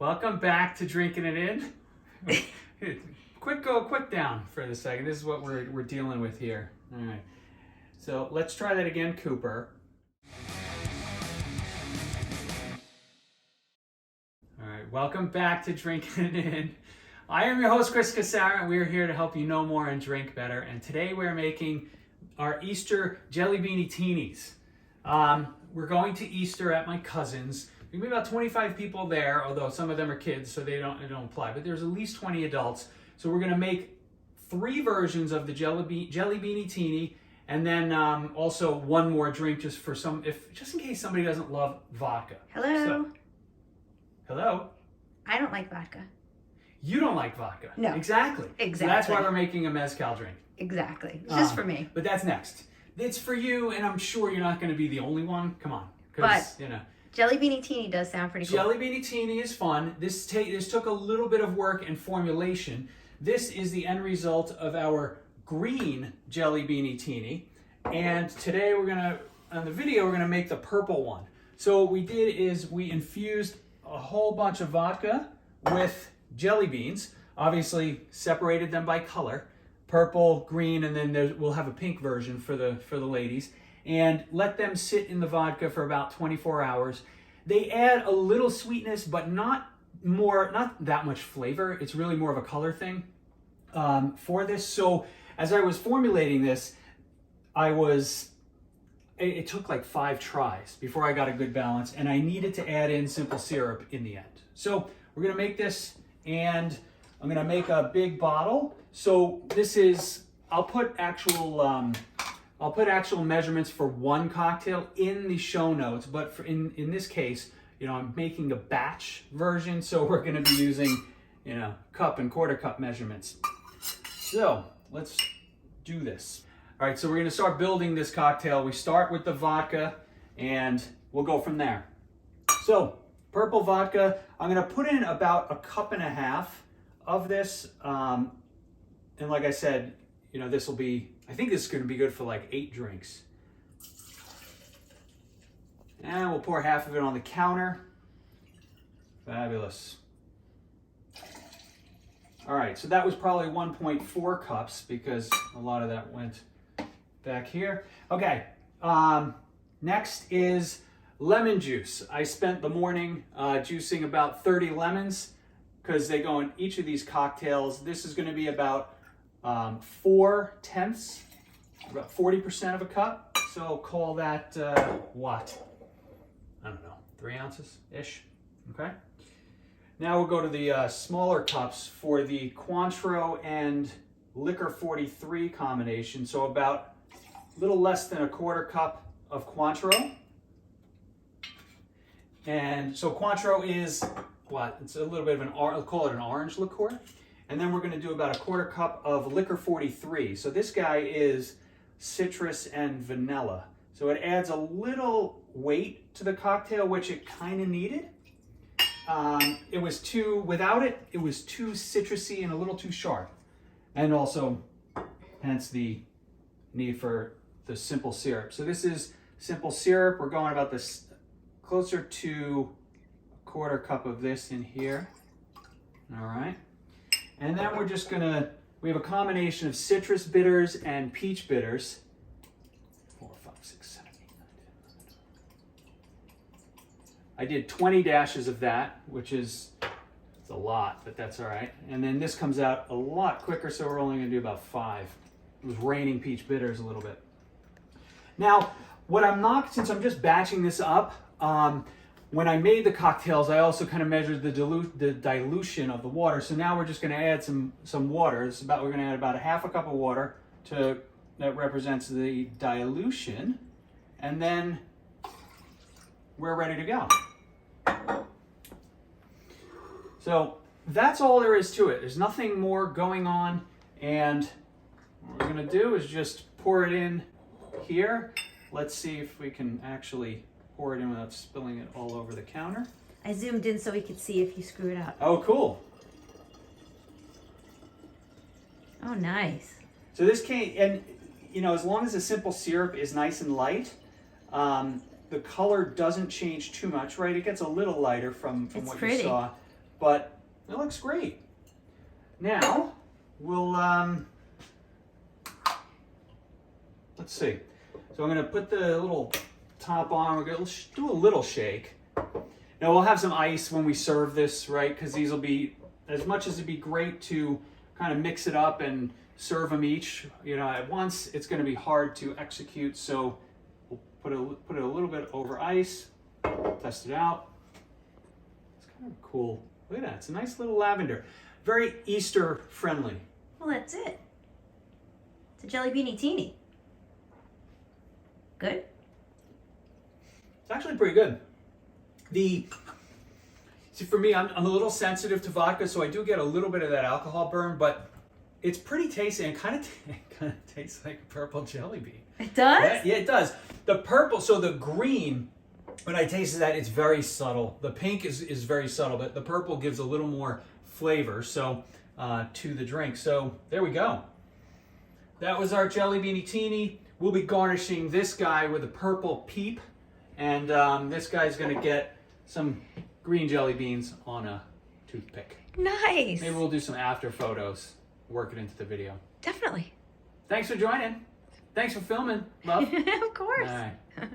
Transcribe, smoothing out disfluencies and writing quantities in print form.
Welcome back to Drinking It In. quick down for the second. This is what we're dealing with here. All right. So let's try that again, Cooper. All right. Welcome back to Drinking It In. I am your host, Chris Casara, and we're here to help you know more and drink better. And today we're making our Easter Jelli-Beani-Tinis. We're going to Easter at my cousin's. There'll be about 25 people there, although some of them are kids, so they don't apply. But there's at least 20 adults. So we're going to make 3 versions of the Jelli-Beani-Tini, and then also one more drink just in case somebody doesn't love vodka. Hello. So, hello. I don't like vodka. You don't like vodka. No. Exactly. Exactly. So that's why we're making a mezcal drink. Exactly. It's just for me. But that's next. It's for you, and I'm sure you're not going to be the only one. Come on. But you know. Jelli-Beani-Tini does sound pretty cool. Jelli-Beani-Tini is fun. This took a little bit of work and formulation. This is the end result of our green Jelli-Beani-Tini. And today on the video, we're gonna make the purple one. So what we did is we infused a whole bunch of vodka with jelly beans, obviously separated them by color, purple, green, and then we'll have a pink version for the ladies. And let them sit in the vodka for about 24 hours. They add a little sweetness, but not that much flavor. It's really more of a color thing for this. So as I was formulating this, it took like 5 tries before I got a good balance, and I needed to add in simple syrup in the end. So we're gonna make this, and I'm gonna make a big bottle. So this is, I'll put actual measurements for one cocktail in the show notes, but in this case, I'm making a batch version, so we're going to be using, cup and quarter cup measurements. So let's do this. All right, so we're going to start building this cocktail. We start with the vodka, and we'll go from there. So purple vodka, I'm going to put in about 1.5 cups of this, and like I said, I think this is going to be good for like 8 drinks. And we'll pour half of it on the counter. Fabulous. All right, so that was probably 1.4 cups because a lot of that went back here. Okay, next is lemon juice. I spent the morning juicing about 30 lemons because they go in each of these cocktails. This is going to be about 4/10, about 40% of a cup. So call that what? I don't know, 3 ounces-ish. Okay. Now we'll go to the smaller cups for the Cointreau and Liquor 43 combination. So about a little less than 1/4 cup of Cointreau. And so Cointreau is what? It's a little bit of I'll call it an orange liqueur. And then we're going to do about 1/4 cup of Liquor 43. So this guy is citrus and vanilla. So it adds a little weight to the cocktail, which it kind of needed. Without it, it was too citrusy and a little too sharp. And also, hence the need for the simple syrup. So this is simple syrup. We're going about this closer to 1/4 cup of this in here. All right. And then we're just we have a combination of citrus bitters and peach bitters. 4, 5, 6, 7, 8, 9, 10, 11. I did 20 dashes of that, which it's a lot, but that's all right. And then this comes out a lot quicker, so we're only gonna do about 5. It was raining peach bitters a little bit. Now, since I'm just batching this up, when I made the cocktails, I also kind of measured the dilution of the water. So now we're just going to add some water. We're going to add about 1/2 cup of water that represents the dilution, and then we're ready to go. So that's all there is to it. There's nothing more going on, and what we're going to do is just pour it in here. Let's see if we can actually pour it in without spilling it all over the counter. I zoomed in so we could see if you screw it up. Oh, cool. Oh, nice. So this came, and as long as the simple syrup is nice and light, the color doesn't change too much, right? It gets a little lighter from what you saw. but it looks great. Now, we'll, let's see. So I'm gonna put the little top on. We're gonna do a little shake. Now we'll have some ice when we serve this, right? Because these will be, as much as it'd be great to kind of mix it up and serve them each, you know, at once, it's gonna be hard to execute. So we'll put it a little bit over ice, test it out. It's kind of cool. Look at that, it's a nice little lavender. Very Easter friendly. Well, that's it. It's a Jelli-Beani-Tini. Good? It's actually pretty good. See, for me, I'm a little sensitive to vodka, so I do get a little bit of that alcohol burn, but it's pretty tasty and kind of tastes like a purple jelly bean. It does? Yeah, it does. The purple, so the green, when I tasted that, it's very subtle. The pink is very subtle, but the purple gives a little more flavor to the drink. So there we go. That was our Jelli-Beani-Tini. We'll be garnishing this guy with a purple peep, and this guy's gonna get some green jelly beans on a toothpick. Nice. Maybe we'll do some after photos, work it into the video. Definitely. Thanks for joining. Thanks for filming, love. Of course. All right.